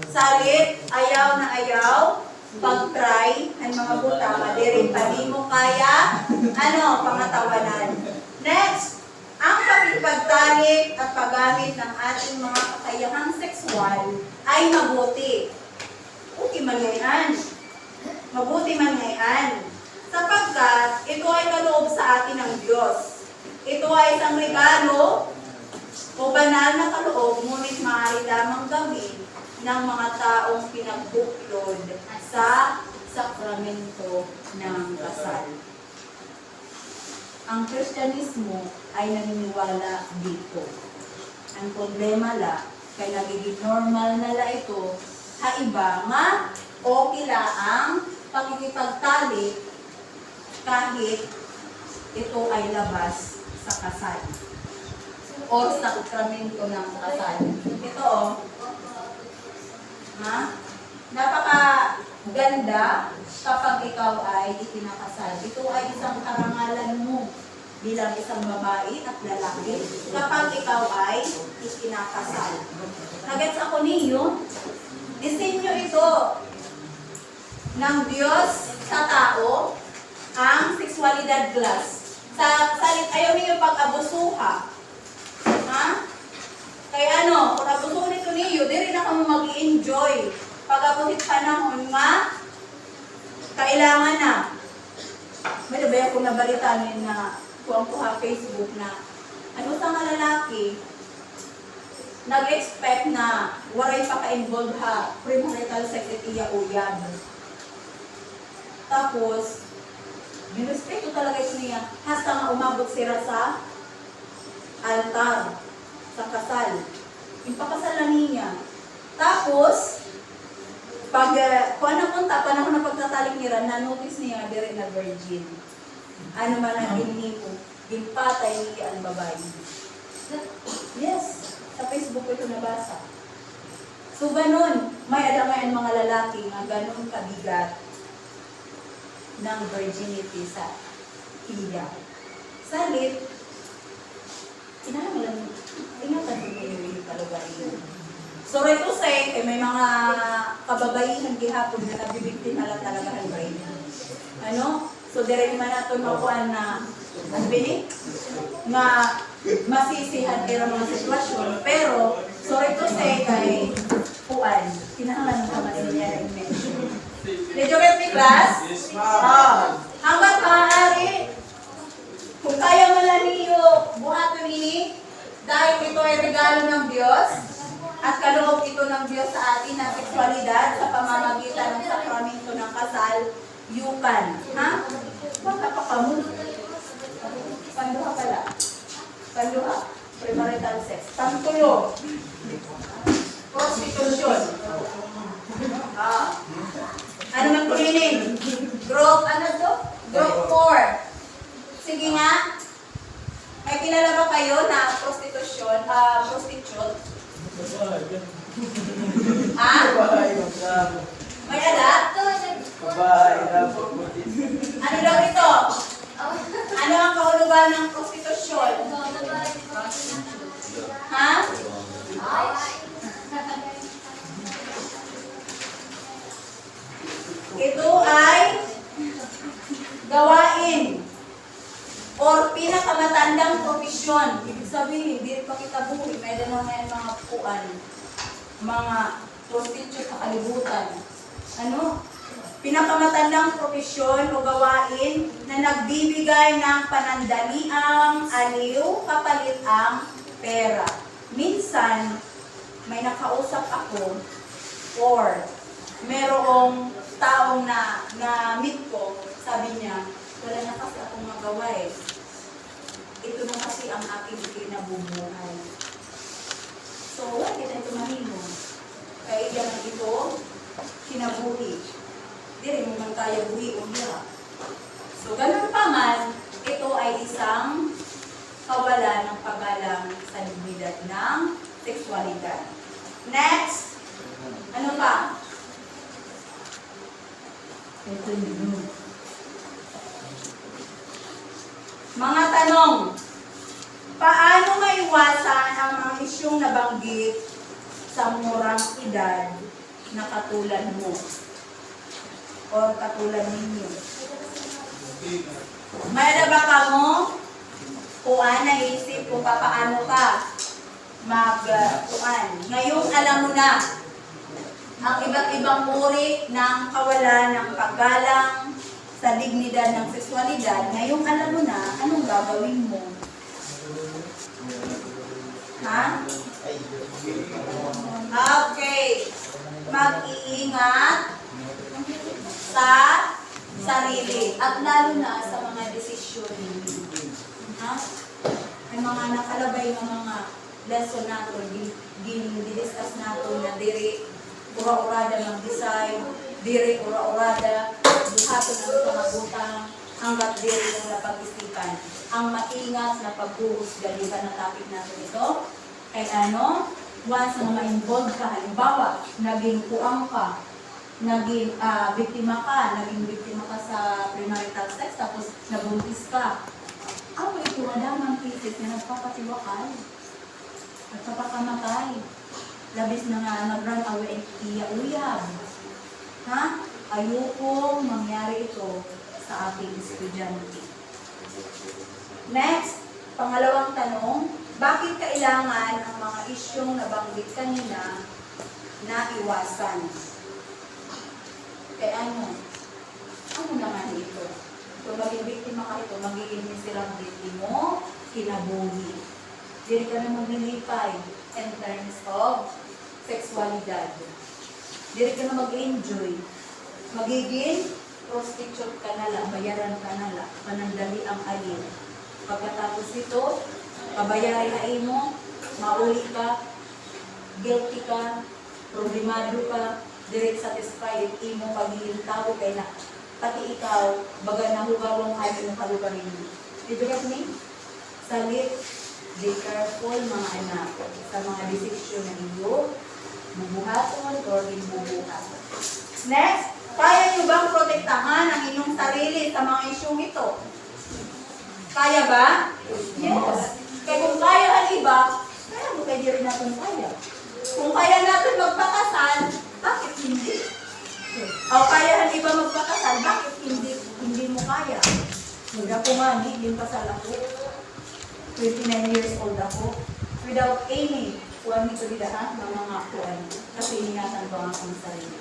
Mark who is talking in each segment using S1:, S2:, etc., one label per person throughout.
S1: Salit, ayaw na ayaw, pag-try, ang mga buta, madirin pa di mo kaya, pangatawanan. Next, ang pakipagtalik at paggamit ng ating mga kakayahang sexual ay mabuti. Mabuti man ngayon. Sapagkat ito ay kaloob sa atin ng Diyos. Ito ay isang regalo o banal na kaloob, ngunit maaari lamang gawin ng mga taong pinagbuklod sa sakramento ng kasal. Ang Kristyanismo ay naniniwala dito. Ang problema kay nagiging normal na ito, haiba nga okay ang pakikipagtalik kahit ito ay labas sa kasal o sa sakramento ng kasal. Ito napakaganda kapag ikaw ay itinakasal. Ito ay isang karangalan mo bilang isang babae at lalaki kapag ikaw ay itinakasal. Nagets ako ninyo? Disenyo ito ng Diyos sa tao ang sexualidad class. Ayaw ninyo pag-abusuha. Kaya kung abusuhin ito ninyo, di rin ako mag-i-enjoy. Pag-abusit panahon kailangan na. May nabay akong nabalitan na kuha Facebook na sa mga lalaki, nag-expect na waray pa ka-involved premarital sex itiya uyab. Tapos, binurespeto talaga ito niya hasta nga umabot sila sa altar, sa kasal. Impakasal na niya. Tapos, kung napunta, panahon na pagtatalik nila, na-notice niya dire na virgin. Ano man ang giniko, ginpatay niya ang babae. Yes, sa Facebook ko ito nabasa. So, ganun, may adamayan mga lalaki nga ganun kabigat ng virginity sa iya. Salit, ingatan mo yung kalugar yun. So, right to say, may mga kababaihan gihapon na nabibigtin na lang talaga ang brain. So, dire naman natin makuhaan na nga masisihan kaya mga sitwasyon. Pero, sorry to say, kay Puan, kinahanglan ng kamasin niya na i-mention. Did you get me, class?
S2: Yes, ma'am.
S1: Hanggang maaari, kung kaya man lang niyo, buhaton ini, dahil ito ay regalo ng Diyos, at kaloob ito ng Diyos sa atin na sexualidad sa pamamagitan ng sakramento ng kasal, yukan. Baka pa kamo? Panduha pala. Panduha. Premarital sex. Pangtulo. Prostitution. Ano nang kulining? Group, Group 4. Sige nga. May kilala ba kayo na prostitution? Prostitute? May alat? Ano daw ito? Ano ang kahulugan ng prostitusyon? Ito ay gawain or pinakamatandang profesyon. Ibig sabihin, hindi pa kita buhay. May na ngayon mga puan, mga prostitute sa kalibutan. Pinakamatandang profesyon o gawain na nagbibigay ng panandaliang aliw kapalit ang pera. Minsan, may nakausap ako or merong taong na-meet ko, sabi niya, wala na kasi akong magawa eh. Ito na kasi ang aking kinabubuhay. So, wala kita ito mahimo. Kaya yan ito, kinabuhi. Di rin mo man kaya buhi o hiya. So, ganun pa man, ito ay isang kawalan ng paggalang sa dignidad ng sexualidad. Next, ano pa? Ito yun. Mga tanong. Paano maiwasan ang mga isyong nabanggit sa murang edad na katulad mo or katulad ninyo. May na ba ka mo? Kuan, naisip kung paano ka mag-kuan. Ngayon, alam mo na ang iba't ibang uri ng kawalan ng paggalang sa dignidad ng sexualidad. Ngayon, alam mo na anong gagawin mo. Ha? Okay. Mag-iingat sa sarili at lalo na sa mga desisyon ninyo. Ha? May mga nakalabay ng mga lesson nato, di-discuss nato na diri ura-urada mag-design, diri ura-urada, buhaton ang pangagutang, hanggat diri ng napag-isipan. Ang maingat na pagbuhos galiban na topic natin ito, kay ano, once na ma-involve ka, halimbawa, naging kuang ka, naging biktima ka sa premarital sex, tapos nabuntis ka. Ako ito, madamang cases na nagpapatiwakal, nagpapakamatay. Labis na nga nag-run away at iya-uyab. Ha? Ayokong mangyari ito sa ating estudyante. Next, pangalawang tanong, bakit kailangan ang mga isyong nabanggit kanina na iwasan? Kaya ano? Ano naman ito? Kung maging biktima ka ito, magiging miserable mo, kinabuhi. Hindi ka na maglilipay in terms of sexualidad. Hindi ka na mag-enjoy. Magiging prostitute ka na lang, bayaran ka na lang, panandali ang alin. Pagkatapos ito, kabayarin na imo, mauli ka, guilty ka, problemado ka, direct satisfied, imo pagiging tao kay na pati ikaw, baga nahugawang kayo ng kalugarin mo. Did you get me? Salit, be careful mga anak sa mga desisyon na iyo, mabuhaton or imubuhat. Next, kaya nyo bang protektahan ang inyong sarili sa mga isyong ito? Kaya ba? Yes. Kaya kung kaya ang iba, kaya mo pwede rin natin kaya. Kung kaya natin magpakasal, bakit hindi? O kaya ang iba magpakasal, bakit hindi mo kaya? Hindi ako nga, hindi pasal ako. 29 years old ako. Without any kuwan nito didahan ng mga kuwan. Kasi iningatan ko ang akong sarili.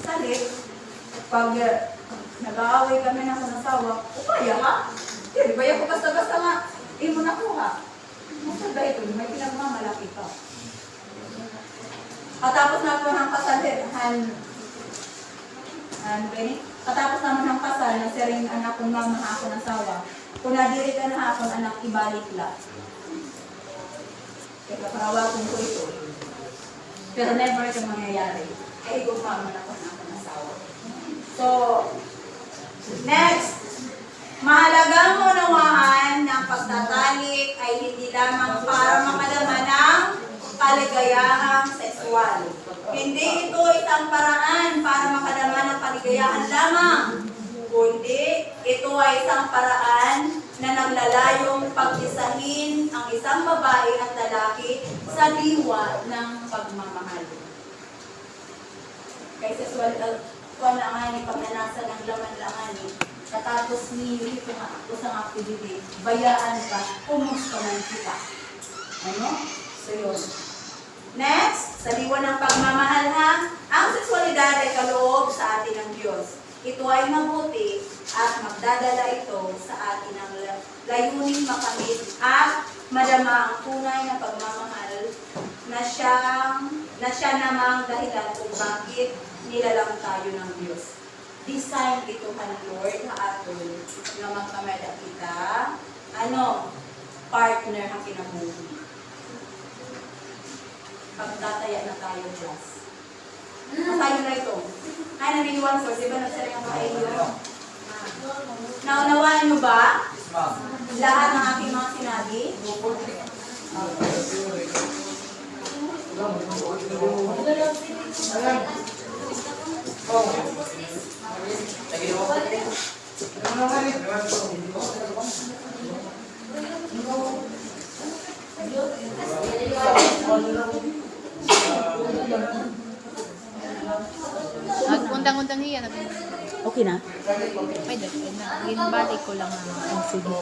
S1: Salit, pag nag-aaway kami ng asawa, o kaya ha? Di ba ako basta-basta nga, mo nakuha. Masal ba ito? May pinagmamalaki pa. Katapos na ako ng kasal, katapos naman ng kasal, nagsiring anak kong mama ako ng asawa. Kung nadiri ka na akong anak, ibalik lang. Kaya parawatin ko ito. Pero never ito mangyayari. Ay, gumaman ako ng akong asawa. So, next. Mahalagang unawaan ng pagtatalik ay hindi lamang para makalaman ng kaligayahang sexual. Hindi ito isang paraan para makalaman ng kaligayahan lamang. Kundi ito ay isang paraan na naglalayong pagkisahin ang isang babae at lalaki sa diwa ng pagmamahal. Kay sexual langan, pagnanasa ng laman-langan, katapos niyo ito nga usang activity, bayaan ka, kumusta man kita. Ano? So yun. Next, sa diwa ng pagmamahal ha, ang sexualidad ay kaloob sa atin ng Diyos. Ito ay mabuti at magdadala ito sa atin ng layuning makamit at madama ang tunay na pagmamahal na siya namang dahilan kung bakit nilalang tayo ng Diyos. Design ito ng Lord na aton na magkamada kita, partner ang kinabuhi. Pagtataya na tayo, Diyos. Tayo na ito. Ay, naniniwan source. Diba nagsaring ang kayo? Naunawaan nyo ba? Lahat ng aking mga sinabi? Okay.
S2: undang-undang hiya.
S1: Okay na?
S2: Pwede na. Ginbalik ko lang ang sige.